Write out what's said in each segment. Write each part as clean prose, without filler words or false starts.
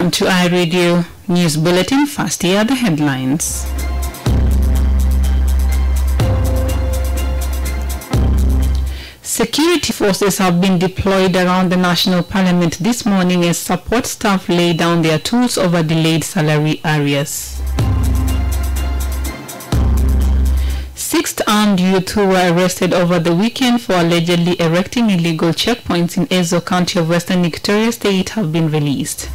To iRadio News Bulletin. First, here are the headlines. Security forces have been deployed around the National Parliament this morning as support staff lay down their tools over delayed salary arrears. 6 armed youth who were arrested over the weekend for allegedly erecting illegal checkpoints in Ezo County of Western Victoria State have been released.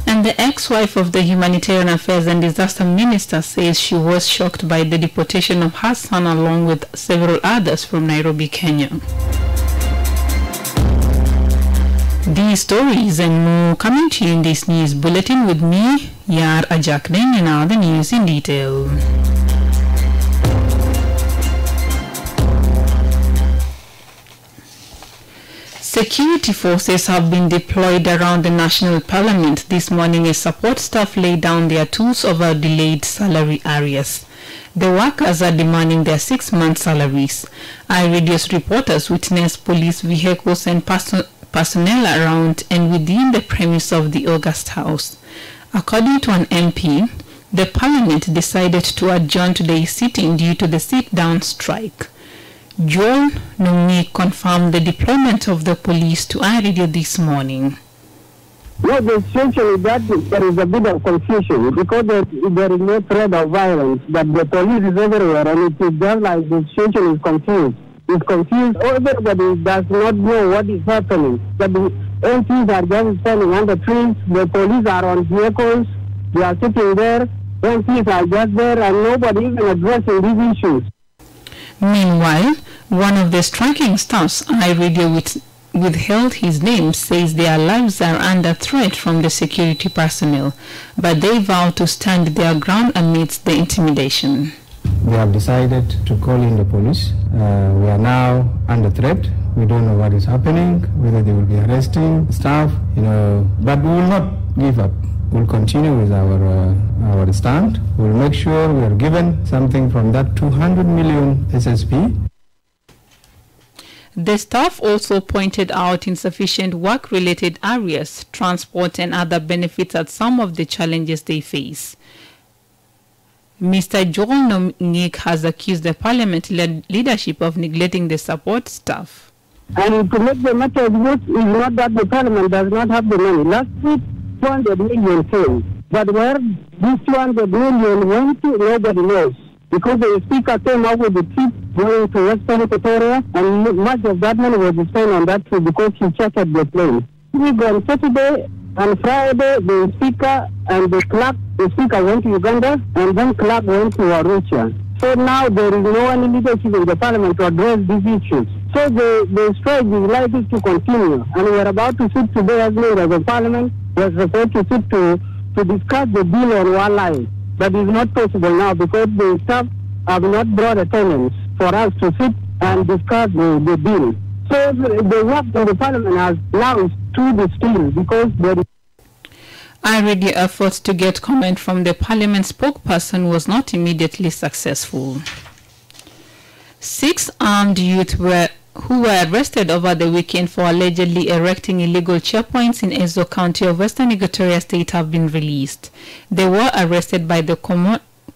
And the ex-wife of the Humanitarian Affairs and Disaster Minister says she was shocked by the deportation of her son along with several others from Nairobi, Kenya. These stories and more coming to you in this news bulletin with me, Yar Ajakden, and now the news in detail. Security forces have been deployed around the National Parliament this morning as support staff lay down their tools over delayed salary arrears. The workers are demanding their 6-month salaries. iRadio's reporters witnessed police vehicles and personnel around and within the premise of the August House. According to an MP, the Parliament decided to adjourn today's sitting due to the sit-down strike. Joel Nungik confirmed the deployment of the police to iRadio this morning. No, the situation is that there is a bit of confusion because there is no threat of violence, but the police is everywhere and it is just like the situation is confused. It's confused. Everybody does not know what is happening. But the MPs are just standing under trees, the police are on vehicles, they are sitting there, MPs are just there and nobody even addressing these issues. Meanwhile, one of the striking staffs iRadio withheld his name says their lives are under threat from the security personnel, but they vow to stand their ground amidst the intimidation. We have decided to call in the police. We are now under threat. We don't know what is happening, whether they will be arresting staff, but we will not give up. We'll continue with our stand. We'll make sure we are given something from that 200 million SSP. The staff also pointed out insufficient work-related areas, transport and other benefits at some of the challenges they face. Mr. Joel Nungik has accused the Parliament leadership of neglecting the support staff. And to make the matter worse is not that the Parliament does not have the money. Last week, 200 million came. But where this 200 million went to, nobody knows. Because the Speaker came up with the trip going to Western Equatoria, and much of that money was spent on that trip because he chartered the plane. On Saturday and Friday, the Speaker and the clerk, the Speaker went to Uganda, and then clerk went to Arusha. So now there is no any leadership in the Parliament to address these issues. So the strike is likely to continue, and we are about to sit today as members of the Parliament. We are supposed to sit to discuss the bill on one line. That is not possible now because the staff have not brought attendance for us to sit and discuss the bill. So the work in the Parliament has now stood still because there is iRadio efforts to get comment from the Parliament spokesperson was not immediately successful. 6 armed youth who were arrested over the weekend for allegedly erecting illegal checkpoints in Ezo County of Western Equatoria State have been released. They were arrested by the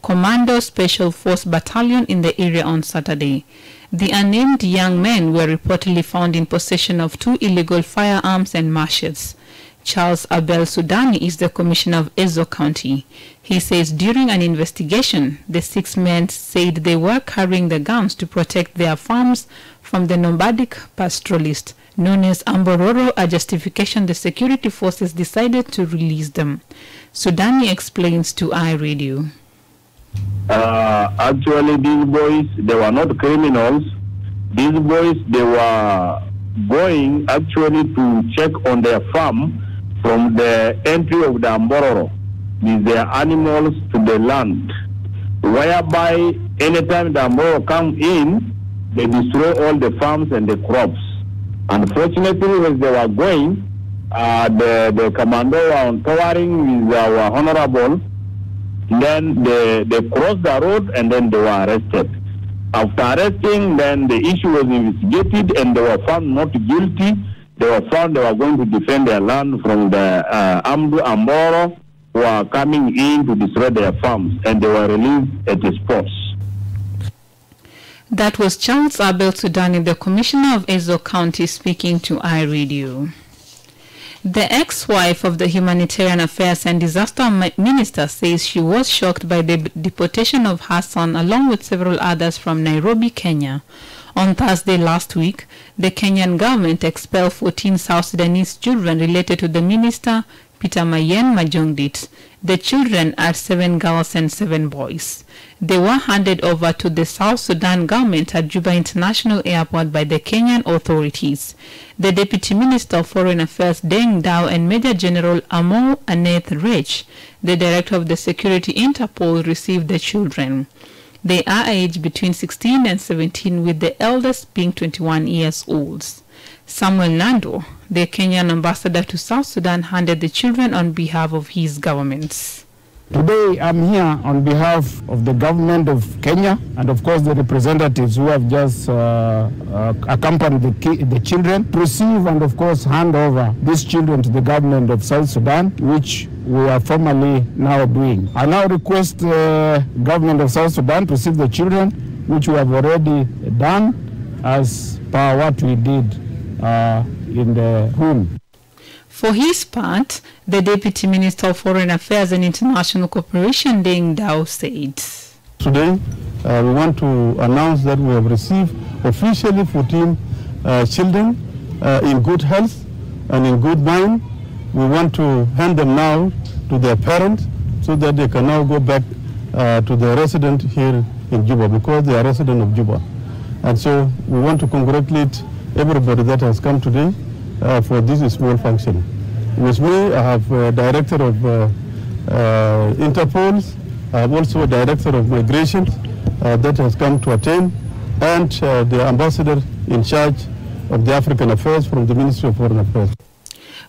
Commando Special Force Battalion in the area on Saturday. The unnamed young men were reportedly found in possession of 2 illegal firearms and machetes. Charles Abel Sudani is the commissioner of Ezo County. He says during an investigation, the 6 men said they were carrying the guns to protect their farms from the nomadic pastoralist known as Ambororo, a justification the security forces decided to release them. Sudani explains to iRadio. Actually, these boys, they were not criminals. These boys, they were going actually to check on their farm from the entry of the Ambororo with their animals to the land, whereby anytime the Ambororo come in, they destroy all the farms and the crops. Unfortunately, as they were going, the commando were towering with our honorable. Then they crossed the road and then they were arrested. After arresting, then the issue was investigated and they were found not guilty. They were found they were going to defend their land from the Amboro, who are coming in to destroy their farms, and they were released at the spot. That was Charles Abel Sudani, the Commissioner of Ezo County, speaking to iRadio. The ex-wife of the Humanitarian Affairs and Disaster Minister says she was shocked by the deportation of her son along with several others from Nairobi, Kenya. On Thursday last week, the Kenyan government expelled 14 South Sudanese children related to the minister, Peter Mayen Majongdit. The children are 7 girls and 7 boys. They were handed over to the South Sudan government at Juba International Airport by the Kenyan authorities. The Deputy Minister of Foreign Affairs Deng Dao and Major General Amol Aneth Rich, the Director of the Security Interpol, received the children. They are aged between 16 and 17, with the eldest being 21 years old. Samuel Nando, the Kenyan ambassador to South Sudan, handed the children on behalf of his government. Today I'm here on behalf of the government of Kenya and of course the representatives who have just accompanied the children to receive and of course hand over these children to the government of South Sudan, which we are formally now doing. I now request the government of South Sudan to receive the children, which we have already done as per what we did in the home. For his part, the Deputy Minister of Foreign Affairs and International Cooperation, Deng Dao, said, Today, we want to announce that we have received officially 14 children in good health and in good mind. We want to hand them now to their parents so that they can now go back to their resident here in Juba, because they are resident of Juba. And so we want to congratulate everybody that has come today for this small function. With me, I have Director of Interpol, I have also a Director of Migration that has come to attend, and the Ambassador in charge of the African Affairs from the Ministry of Foreign Affairs.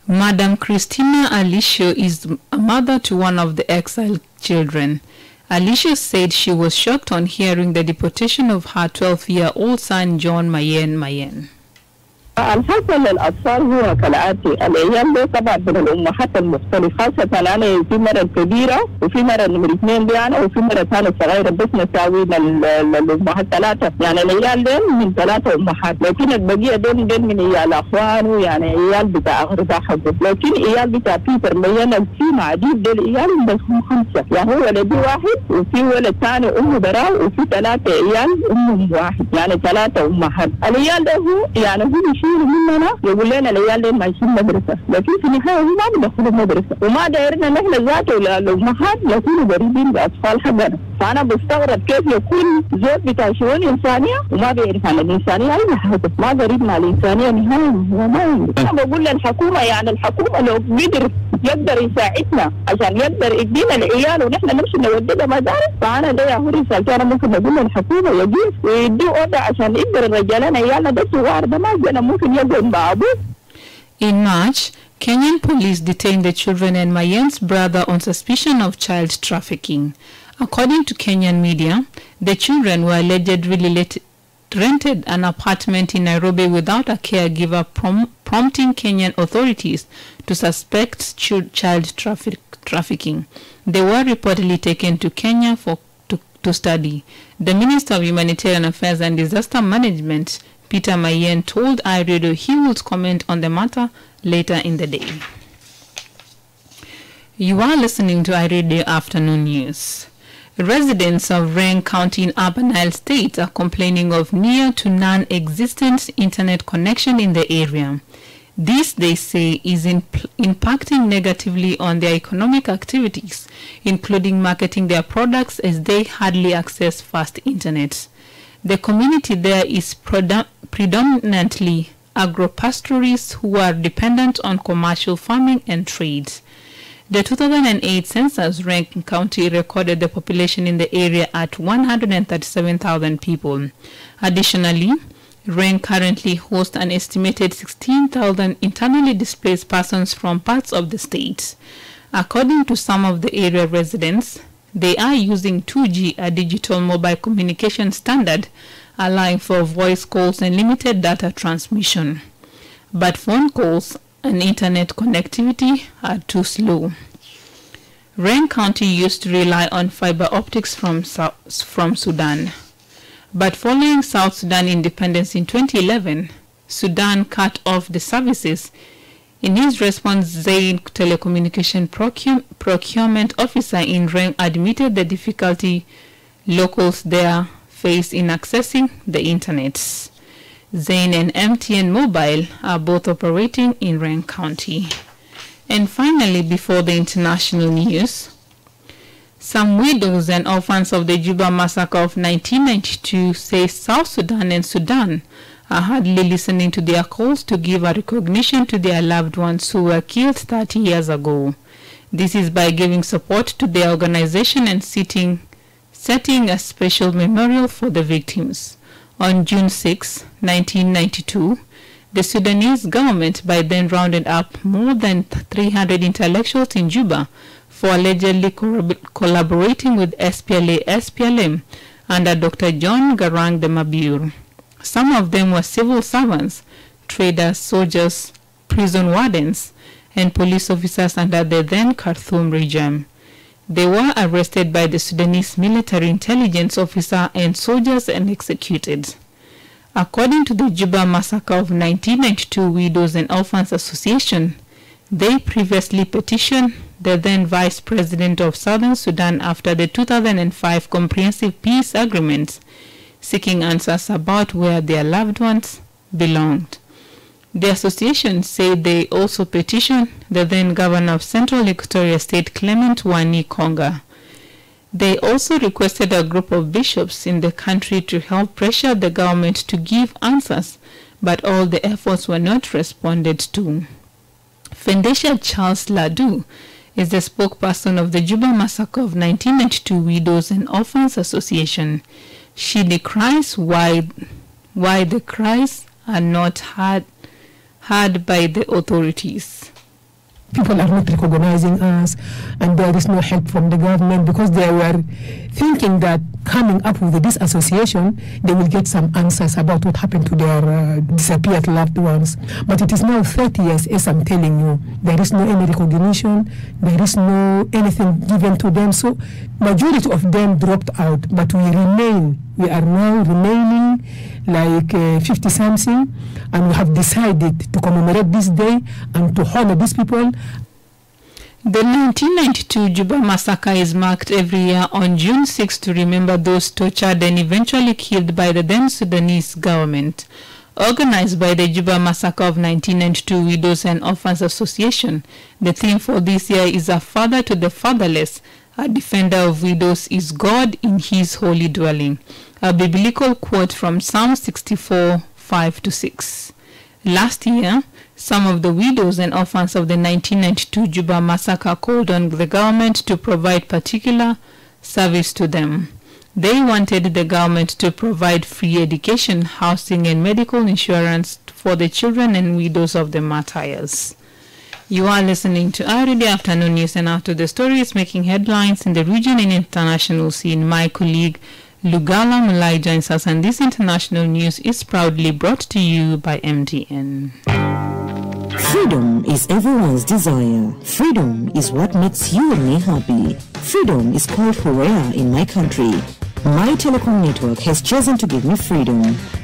Madam Christina Alisho is a mother to one of the exiled children. Alisho said she was shocked on hearing the deportation of her 12-year-old son, John Mayen. الحصل للأطفال هو كالآتي. الأيام دي طبعا من الأمهات المختلفة، خاصة أنا في مرة كبيرة وفي مرة نمرة 2 دي أنا وفي مرة ثانية صغيرة، بس نساوي للأمهات 3. يعني العيال دين من 3 أمهات، لكن البقية دين من عيال أخوانه، يعني عيال بتاع أغرباء حقه. لكن عيال بتاع بيتر ميان في معدود دي العيال بس هم 5. يعني هو ولدي واحد وفي ولد ثاني أمه براء وفي 3 عيال أمهم واحد، يعني 3 أمهات. العيال ده هو يعني هو مننا يقول لنا العيال دي ماشيين مدرسه، لكن في النهايه هم ما بيدخلوا مدرسه، وما دايرنا نحن ذاته الامهات يكونوا قريبين باطفال حقنا. فانا بستغرب كيف يكون زوج بتاع شؤون انسانيه وما بيعرف عن الانسانيه اي حاجه، ما قريب مع الانسانيه نهائيا. هو ما انا بقول للحكومه، يعني الحكومه لو يقدر يساعدنا عشان يقدر يدينا العيال ونحن نمشي نوددها مدارس، فانا ده يا رسالتي انا ممكن اقول للحكومه يجيب ويديه اوضه عشان يقدر الرجالين عيالنا ده صغار ده ما جانا ممكن يقعد مع ابوه. In March, Kenyan police detained the children and Mayen's brother on suspicion of child trafficking. According to Kenyan media, the children were allegedly rented an apartment in Nairobi without a caregiver, prompting Kenyan authorities to suspect child trafficking. They were reportedly taken to Kenya to study. The Minister of Humanitarian Affairs and Disaster Management, Peter Mayen, told iRadio he would comment on the matter later in the day. You are listening to iRadio Afternoon News. Residents of Reng County in Upper Nile State are complaining of near to non-existent internet connection in the area. This, they say, is impacting negatively on their economic activities, including marketing their products, as they hardly access fast internet. The community there is predominantly agro-pastoralists who are dependent on commercial farming and trade. The 2008 census Reng County recorded the population in the area at 137,000 people. Additionally, Reng currently hosts an estimated 16,000 internally displaced persons from parts of the state. According to some of the area residents, they are using 2G, a digital mobile communication standard, allowing for voice calls and limited data transmission. but phone calls and internet connectivity are too slow. Reng County used to rely on fiber optics from Sudan. But following South Sudan independence in 2011, Sudan cut off the services. In his response, Zain, telecommunication procurement officer in Reng, admitted the difficulty locals there face in accessing the internet. Zain and MTN Mobile are both operating in Reng County. And finally, before the international news, some widows and orphans of the Juba massacre of 1992 say South Sudan and Sudan are hardly listening to their calls to give a recognition to their loved ones who were killed 30 years ago. This is by giving support to their organization and setting a special memorial for the victims. On June 6, 1992, the Sudanese government by then rounded up more than 300 intellectuals in Juba for allegedly collaborating with SPLA-SPLM under Dr. John Garang de Mabur. Some of them were civil servants, traders, soldiers, prison wardens, and police officers under the then Khartoum regime. They were arrested by the Sudanese military intelligence officer and soldiers and executed. According to the Juba Massacre of 1992 Widows and Orphans Association, they previously petitioned the then Vice President of Southern Sudan after the 2005 Comprehensive Peace Agreement, seeking answers about where their loved ones belonged. The association said they also petitioned the then Governor of Central Equatoria State, Clement Wani Konga. They also requested a group of bishops in the country to help pressure the government to give answers, but all the efforts were not responded to. Fendesia Charles Ladu is the spokesperson of the Juba Massacre of 1992 Widows and Orphans Association. She decries why the cries are not heard by the authorities. People are not recognizing us, and there is no help from the government because they were thinking that coming up with this association, they will get some answers about what happened to their disappeared loved ones. But it is now 30 years, as I'm telling you. There is no any recognition, there is no anything given to them. So majority of them dropped out, but we remain. We are now remaining like 50-something, and we have decided to commemorate this day and to honor these people. The 1992 Juba Massacre is marked every year on June 6 to remember those tortured and eventually killed by the then Sudanese government. Organized by the Juba Massacre of 1992 Widows and Orphans Association, the theme for this year is A Father to the Fatherless. A defender of widows is God in his holy dwelling. A biblical quote from Psalm 64, 5-6. Last year, some of the widows and orphans of the 1992 Juba Massacre called on the government to provide particular service to them. They wanted the government to provide free education, housing, and medical insurance for the children and widows of the martyrs. You are listening to IRD Afternoon News, and after the story is making headlines in the region and international scene, my colleague Lugala Mulai joins us, and this international news is proudly brought to you by MTN. Freedom is everyone's desire. Freedom is what makes you and me happy. Freedom is called Horea in my country. My telecom network has chosen to give me freedom.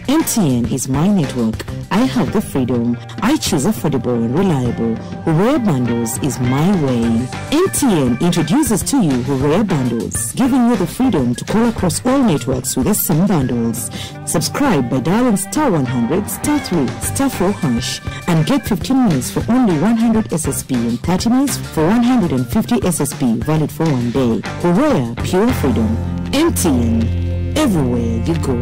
MTN is my network. I have the freedom. I choose affordable and reliable. Horea Bundles is my way. MTN introduces to you Horea Bundles, giving you the freedom to call across all networks with the same bundles. Subscribe by dialing *100 *3 *4 hash and get 15 minutes for only 100 SSB and 30 minutes for 150 SSB, valid for 1 day. Horea, pure freedom. MTN, everywhere you go.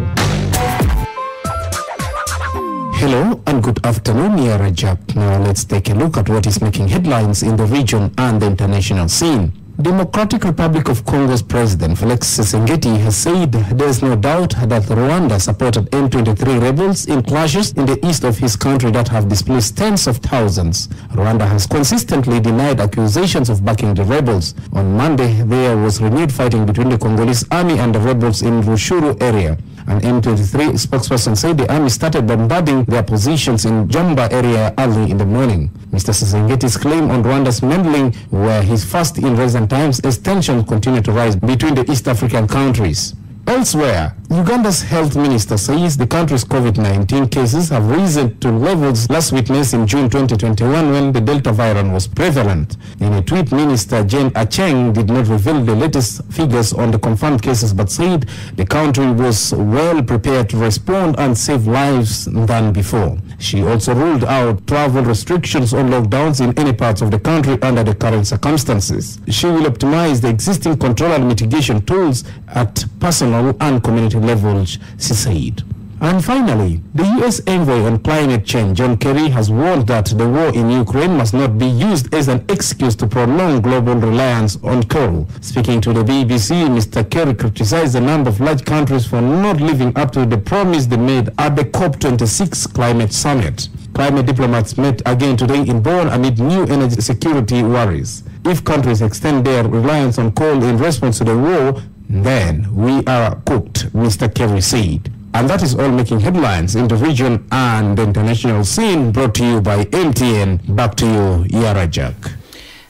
Hello and good afternoon, Nia Rajab. Now let's take a look at what is making headlines in the region and the international scene. Democratic Republic of Congo's President Felix Tshisekedi has said there is no doubt that Rwanda supported M23 rebels in clashes in the east of his country that have displaced tens of thousands. Rwanda has consistently denied accusations of backing the rebels. On Monday, there was renewed fighting between the Congolese army and the rebels in Rushuru area. An M23 spokesperson said the army started bombarding their positions in Jomba area early in the morning. Mr. Sisengeti's claim on Rwanda's meddling were his first in recent times as tensions continue to rise between the East African countries. Elsewhere, Uganda's health minister says the country's COVID-19 cases have risen to levels last witnessed in June 2021 when the Delta variant was prevalent. In a tweet, Minister Jane Acheng did not reveal the latest figures on the confirmed cases but said the country was well prepared to respond and save lives than before. She also ruled out travel restrictions or lockdowns in any parts of the country under the current circumstances. She will optimize the existing control and mitigation tools at personal and community levels, she said. And finally, the U.S. envoy on climate change, John Kerry, has warned that the war in Ukraine must not be used as an excuse to prolong global reliance on coal. Speaking to the BBC, Mr. Kerry criticized a number of large countries for not living up to the promise they made at the COP26 climate summit. Climate diplomats met again today in Bonn amid new energy security worries. If countries extend their reliance on coal in response to the war, then we are cooked, Mr. Kerry said. And that is all making headlines in the region and the international scene, brought to you by MTN. Back to you, Yara Jack.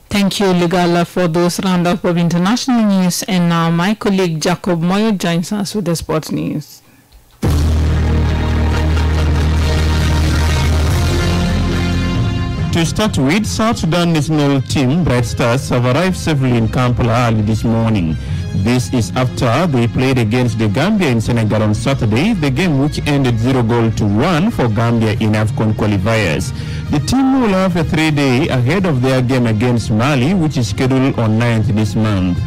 Thank you, Ligala, for those roundup of international news. And now my colleague Jacob Moyo joins us with the sports news. To start with, South Sudan national team Bright Stars have arrived safely in Kampala early this morning. This is after they played against the Gambia in Senegal on Saturday, the game which ended 0-1 for Gambia in AFCON qualifiers. The team will have a 3-day ahead of their game against Mali, which is scheduled on 9th this month.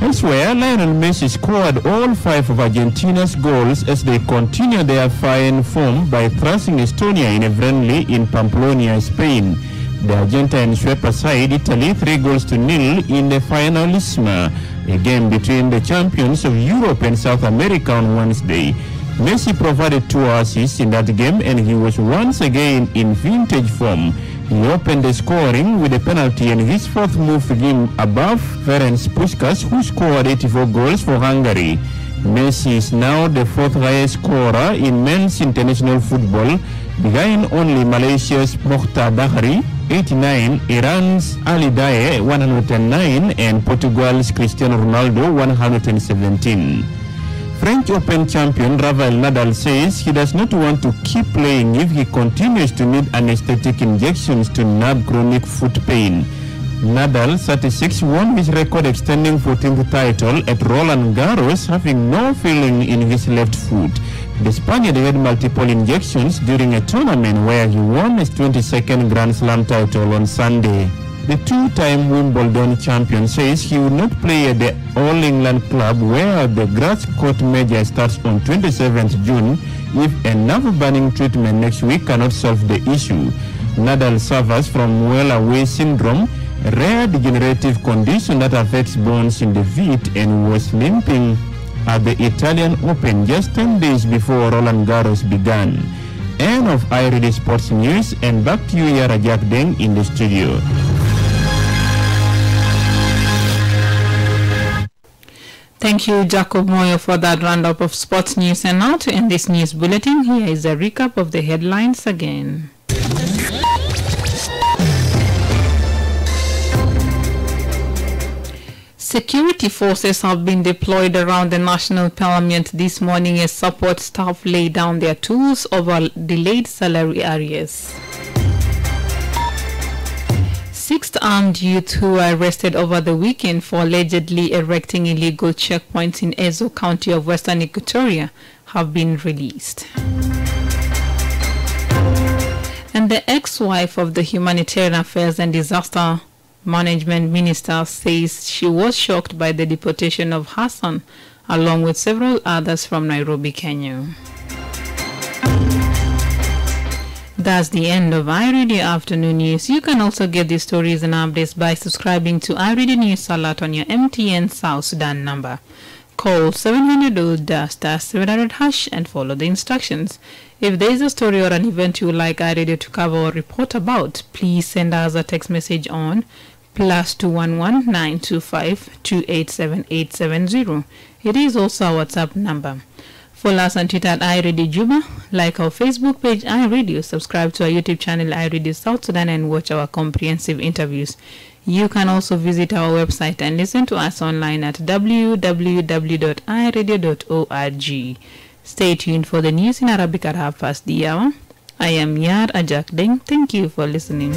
Elsewhere, Lionel Messi scored all 5 of Argentina's goals as they continue their fine form by thrashing Estonia in a friendly in Pamplona, Spain. The Argentine swept aside Italy 3-0 in the Finalissima, a game between the champions of Europe and South America on Wednesday. Messi provided 2 assists in that game and he was once again in vintage form. He opened the scoring with a penalty and his 4th move to him above Ferenc Puskas, who scored 84 goals for Hungary. Messi is now the 4th highest scorer in men's international football, behind only Malaysia's Mokhtar Dahri, 89, Iran's Ali Daei, 109, and Portugal's Cristiano Ronaldo, 117. French Open champion Rafael Nadal says he does not want to keep playing if he continues to need anesthetic injections to numb chronic foot pain. Nadal, 36, won his record-extending 14th title at Roland Garros, having no feeling in his left foot. The Spaniard had multiple injections during a tournament where he won his 22nd Grand Slam title on Sunday. The 2-time Wimbledon champion says he will not play at the All England Club where the grass court major starts on 27th June if a nerve-burning treatment next week cannot solve the issue. Nadal suffers from well-away syndrome, a rare degenerative condition that affects bones in the feet, and was limping at the Italian Open just 10 days before Roland Garros began. End of iReady Sports News, and back to you, Yara Jack Deng, in the studio. Thank you, Jacob Moyo, for that roundup of sports news. And now to end this news bulletin, here is a recap of the headlines again. Security forces have been deployed around the National Parliament this morning as support staff lay down their tools over delayed salary arrears. 6 armed youths who were arrested over the weekend for allegedly erecting illegal checkpoints in Ezo County of Western Equatoria have been released. And the ex-wife of the Humanitarian Affairs and Disaster Management Minister says she was shocked by the deportation of Hassan along with several others from Nairobi, Kenya. That's the end of iReady Afternoon News. You can also get these stories and updates by subscribing to iReady News Alert on your MTN South Sudan number. Call 700-700# and follow the instructions. If there is a story or an event you would like iReady to cover or report about, please send us a text message on +211 925 287870. It is also our WhatsApp number. Follow us on Twitter at iRadio Juba, like our Facebook page iRadio, subscribe to our YouTube channel iRadio South Sudan, and watch our comprehensive interviews. You can also visit our website and listen to us online at www.iradio.org. Stay tuned for the news in Arabic at 1:30 the hour. I am Yar Ajak Deng. Thank you for listening.